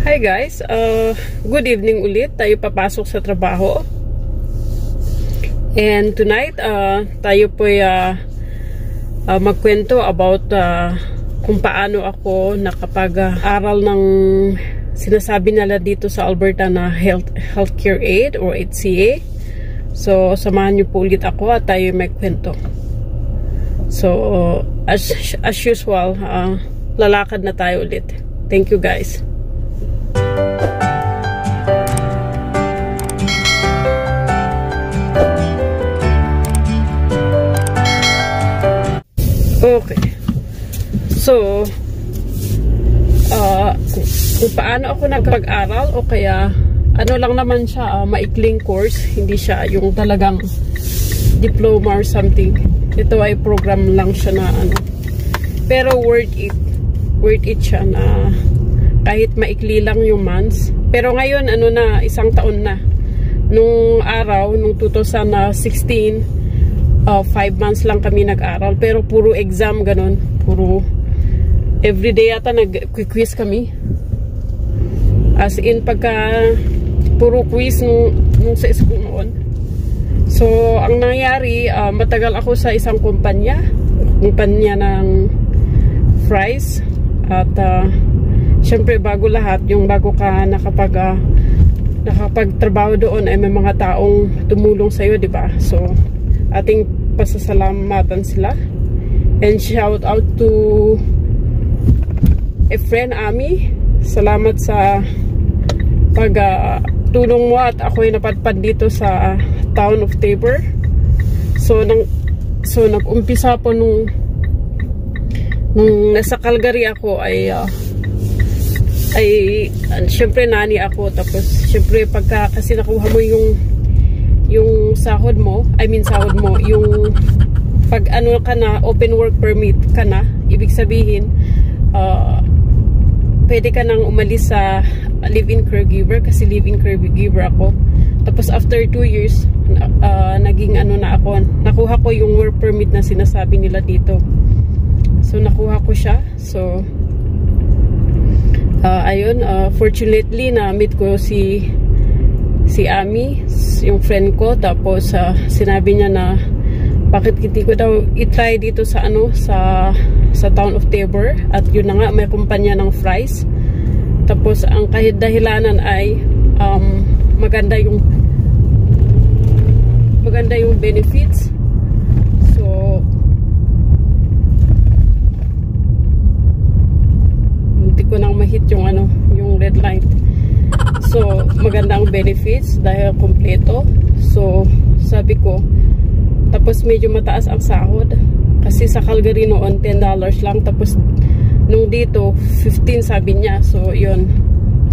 Hi guys, good evening ulit. Tayo papasok sa trabaho. And tonight, tayo po magkwento about kung paano ako nakapag-aral ng sinasabi nila dito sa Alberta na Healthcare Aid or HCA. So, samahan niyo po ulit ako at tayo magkwento. So, as usual, lalakad na tayo ulit. Thank you guys. Okay. So, kung paano ako nagpag-aral o kaya ano lang naman siya, maikling course, hindi siya yung talagang diploma or something. Ito ay program lang siya na ano. Pero worth it siya na kahit maikli lang yung months. Pero ngayon, ano na, isang taon na. Nung araw, nung 2016, 5 months lang kami nag-aral. Pero puro exam, ganun. Puro, everyday yata nag-quiz kami. As in, puro quiz nung sa school noon. So, ang nangyari, matagal ako sa isang kumpanya ng fries. At, syempre, bago lahat, yung bago ka nakapagtrabaho doon ay may mga taong tumulong sa'yo, diba? So, ating pasasalamatan sila. And shout out to a friend, Ami. Salamat sa pagtulong mo at ako'y napadpad dito sa town of Taber. So nag-umpisa po nung nasa Calgary ako ay syempre nani ako, tapos syempre kasi nakuha mo yung sahod mo, yung pag ano ka na, open work permit ka na, ibig sabihin pwede ka nang umalis sa live-in caregiver, kasi live-in caregiver ako. Tapos after 2 years naging ano na ako, nakuha ko yung work permit na sinasabi nila dito. So nakuha ko siya. So ayun, fortunately na meet ko si Ami, yung friend ko. Tapos sinabi niya na bakit hindi ko daw i-try dito sa sa town of Taber. At yun na nga, may kumpanya ng fries. Tapos ang kahit dahilanan ay maganda yung benefits. So hindi ko nang ma-hit yung red light. So, magandang benefits dahil kompleto. So, sabi ko, tapos medyo mataas ang sahod. Kasi sa Calgary noon, $10 lang. Tapos, nung dito, 15 sabi niya. So, yun.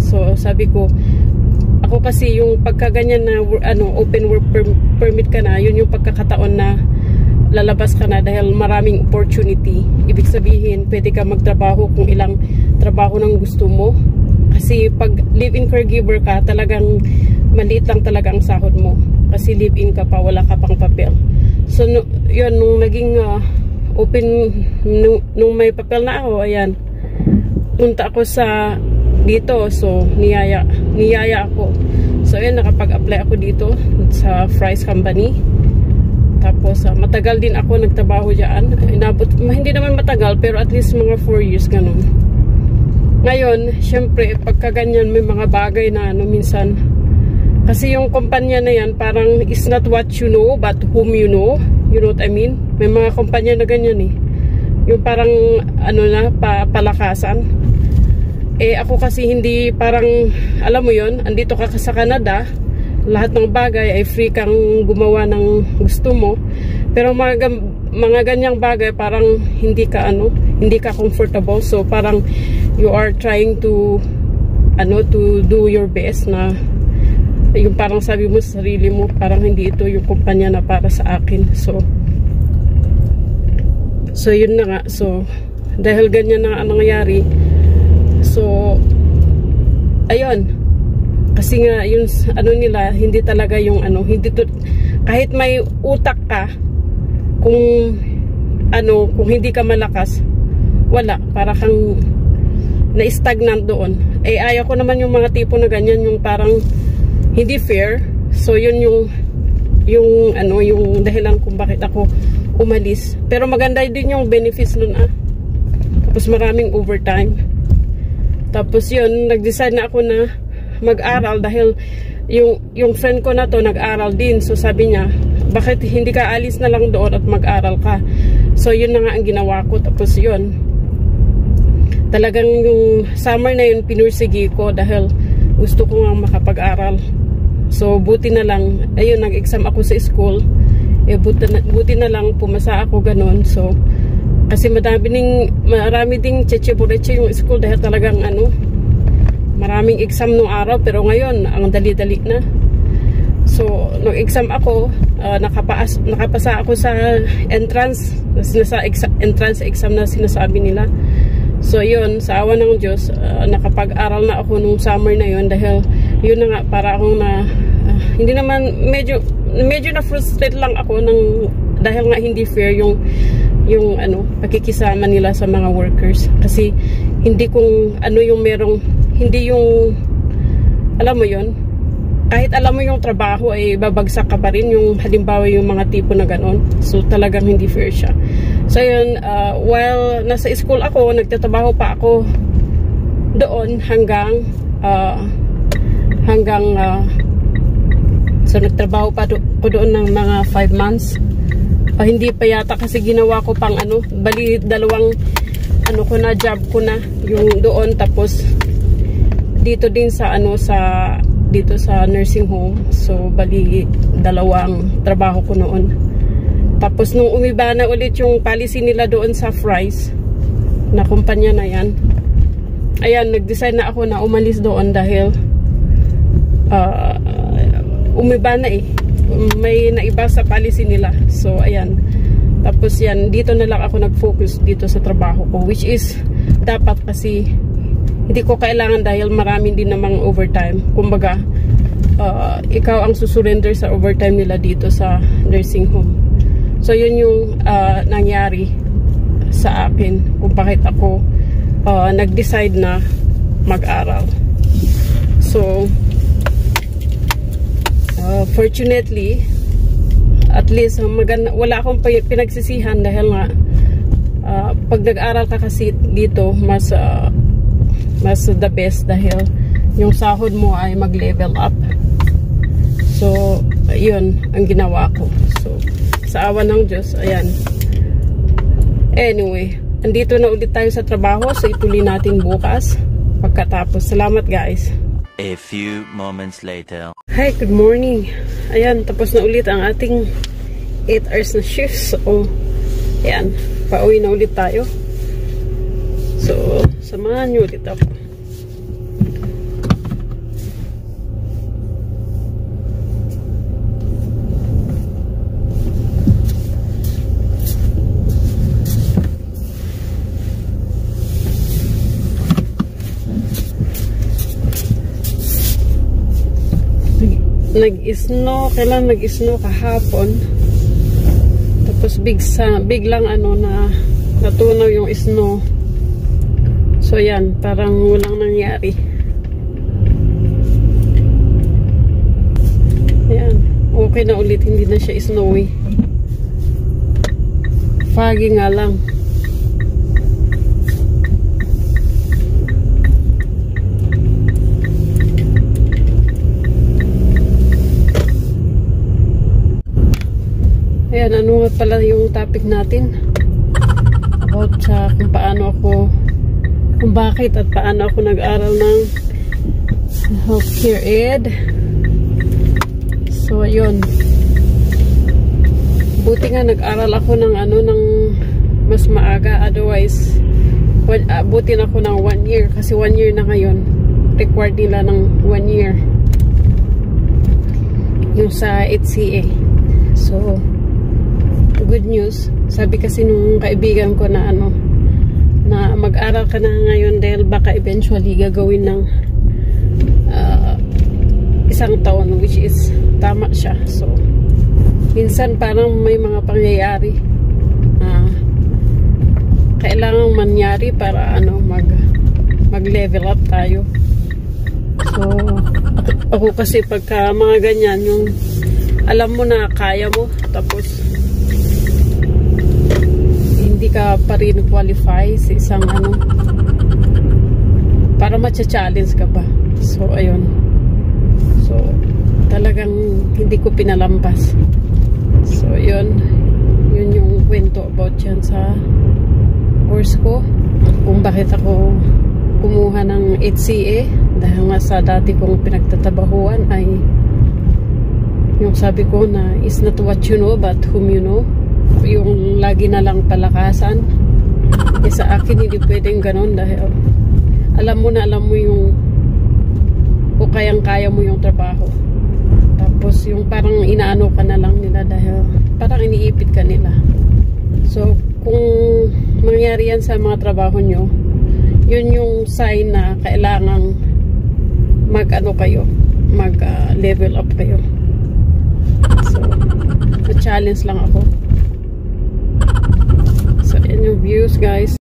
So, sabi ko, ako kasi yung pagkaganyan na open work permit ka na, yun yung pagkakataon na lalabas ka na dahil maraming opportunity. Ibig sabihin, pwede ka magtrabaho kung ilang trabaho ng gusto mo. Kasi pag live-in caregiver ka, talagang maliit lang talaga ang sahod mo. Kasi live-in ka pa, wala ka pang papel. So, yun, nung naging open, nung may papel na ako, ayan, punta ako sa dito. So, niyaya ako. So, ayan, nakapag-apply ako dito sa Fries Company. Tapos, matagal din ako nagtrabaho dyan. Inabot, hindi naman matagal, pero at least mga 4 years, ganun. Ngayon, syempre, pagka ganyan, may mga bagay na minsan, kasi yung kumpanya na yan, parang is not what you know, but whom you know. You know what I mean? May mga kumpanya na ganyan eh. Yung parang, palakasan. Eh, ako kasi hindi parang, alam mo yon, andito ka sa Canada, lahat ng bagay ay free kang gumawa ng gusto mo. Pero mga ganyang bagay, parang hindi ka comfortable. So, parang, you are trying to do your best na yung parang sabi mo sa sarili mo, parang hindi ito yung kumpanya na para sa akin. So yun na nga. So dahil ganyan na ang nangyari, so ayun, kasi nga yung nila, hindi talaga yung hindi to, kahit may utak ka, kung hindi ka malakas, wala, para kang na-stagnant doon. Eh, ayaw ko naman yung mga tipo na ganyan, yung parang hindi fair. So, yun yung dahilan kung bakit ako umalis. Pero maganda din yung benefits nun Tapos maraming overtime. Tapos yun, nag-decide na ako na mag-aral dahil yung friend ko na to nag-aral din. So sabi niya, bakit hindi ka alis na lang doon at mag-aral ka? So yun na nga ang ginawa ko. Tapos yun, talagang yung summer na yun pinursigi ko dahil gusto ko nga makapag-aral. So buti na lang, ayun, nag-exam ako sa school. Eh buti na lang pumasa ako ganun. So kasi marami ding cheche-bureche yung school dahil talagang maraming exam nung araw, pero ngayon ang dali-dali na. So nung exam ako, nakapasa ako sa entrance exam na sinasabi nila. So yun, sa awa ng Diyos, nakapag-aral na ako nung summer na yun dahil yun na nga, para akong hindi naman, medyo na-frustrate lang ako dahil nga hindi fair yung pakikisama nila sa mga workers. Kasi hindi alam mo yun, kahit alam mo yung trabaho ay babagsak ka pa rin, yung halimbawa yung mga tipo na ganon. So talagang hindi fair siya. So yun, while nasa school ako, nagtatrabaho pa ako doon hanggang so nagtrabaho pa ko doon ng mga 5 months. Hindi pa yata kasi ginawa ko pang bali dalawang job ko na yung doon, tapos dito din sa dito sa nursing home. So bali dalawang trabaho ko noon. Tapos nung umiba na ulit yung policy nila doon sa Fry's na kumpanya na yan, ayan, nag-decide na ako na umalis doon dahil umiba na may naiba sa policy nila. So ayan, tapos yan, dito na lang ako nag-focus dito sa trabaho ko, which is dapat kasi hindi ko kailangan dahil marami din namang overtime. Kumbaga ikaw ang susurrender sa overtime nila dito sa nursing home. So yun yung nangyari sa akin kung bakit ako nag-decide na mag-aral. So fortunately, at least wala akong pinagsisihan dahil nga pag nag-aral ka kasi dito mas the best dahil yung sahod mo ay mag-level up. So yun ang ginawa ko. So sa awa ng Diyos, ayan. Anyway, andito na ulit tayo sa trabaho. So ituloy natin bukas pagkatapos. Salamat guys. A few moments later. Hi, good morning. Ayan, tapos na ulit ang ating 8 hours na shift. So, ayan, pauwi na ulit tayo. So, samahan nyo ulit ako. Nag-snow, kailan nag-snow kahapon. Tapos biglang na natunaw yung snow. So yan, parang walang nangyari. Ayan, okay na ulit, hindi na siya snowy. Foggy nga lang. Ayan, ano nga pala yung topic natin about sa kung bakit at paano ako nag-aral ng healthcare ed. So ayun, buti nga nag-aral ako ng mas maaga, otherwise buti na ako ng 1 year kasi 1 year na ngayon, required nila ng 1 year yung sa HCA. So good news. Sabi kasi nung kaibigan ko na na mag-aral ka na ngayon dahil baka eventually gagawin ng 1 taon, which is tama siya. So minsan parang may mga pangyayari kailangang mangyari para mag-level up tayo. Ako kasi pagka mga ganyan, yung alam mo na kaya mo, tapos hindi ka pa rin qualify sa isang ano, para matcha-challenge ka pa. So, ayun. So, talagang hindi ko pinalampas. So, yun. Yun yung kwento about yan sa course ko. Kung bakit ako kumuha ng HCA. Dahil nga sa dati kong pinagtatabahuan ay yung sabi ko na is not what you know but whom you know. Yung lagi na lang palakasan. Eh sa akin hindi pwedeng ganun dahil alam mo yung o kayang-kaya mo yung trabaho. Tapos yung parang inaano ka na lang nila dahil parang iniipit ka nila. So kung mangyari yan sa mga trabaho nyo, yun yung sign na kailangang mag-ano kayo, mag-level up kayo. So, na-challenge lang ako. So, yan yung views, guys.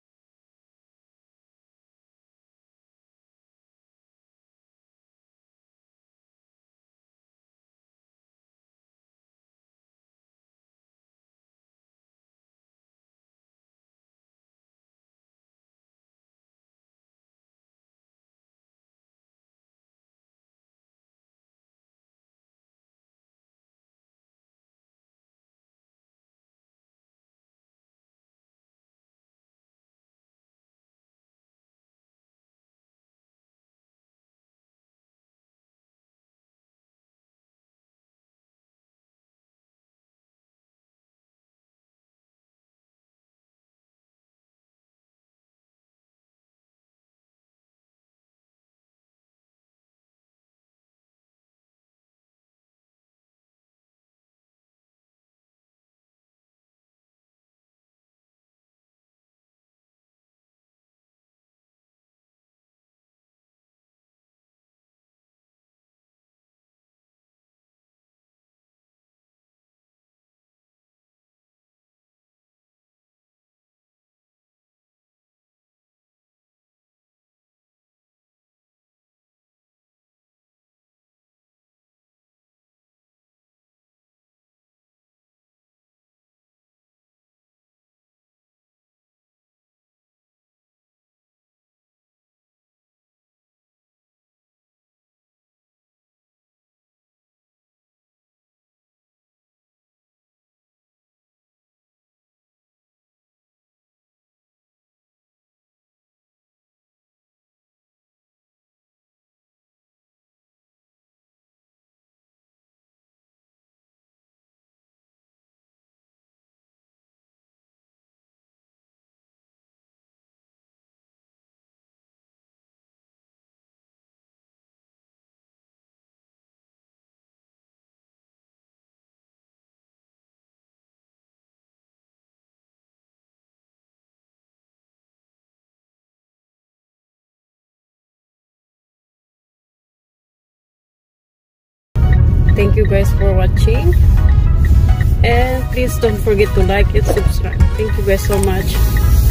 Thank you guys for watching. And please don't forget to like and subscribe. Thank you guys so much.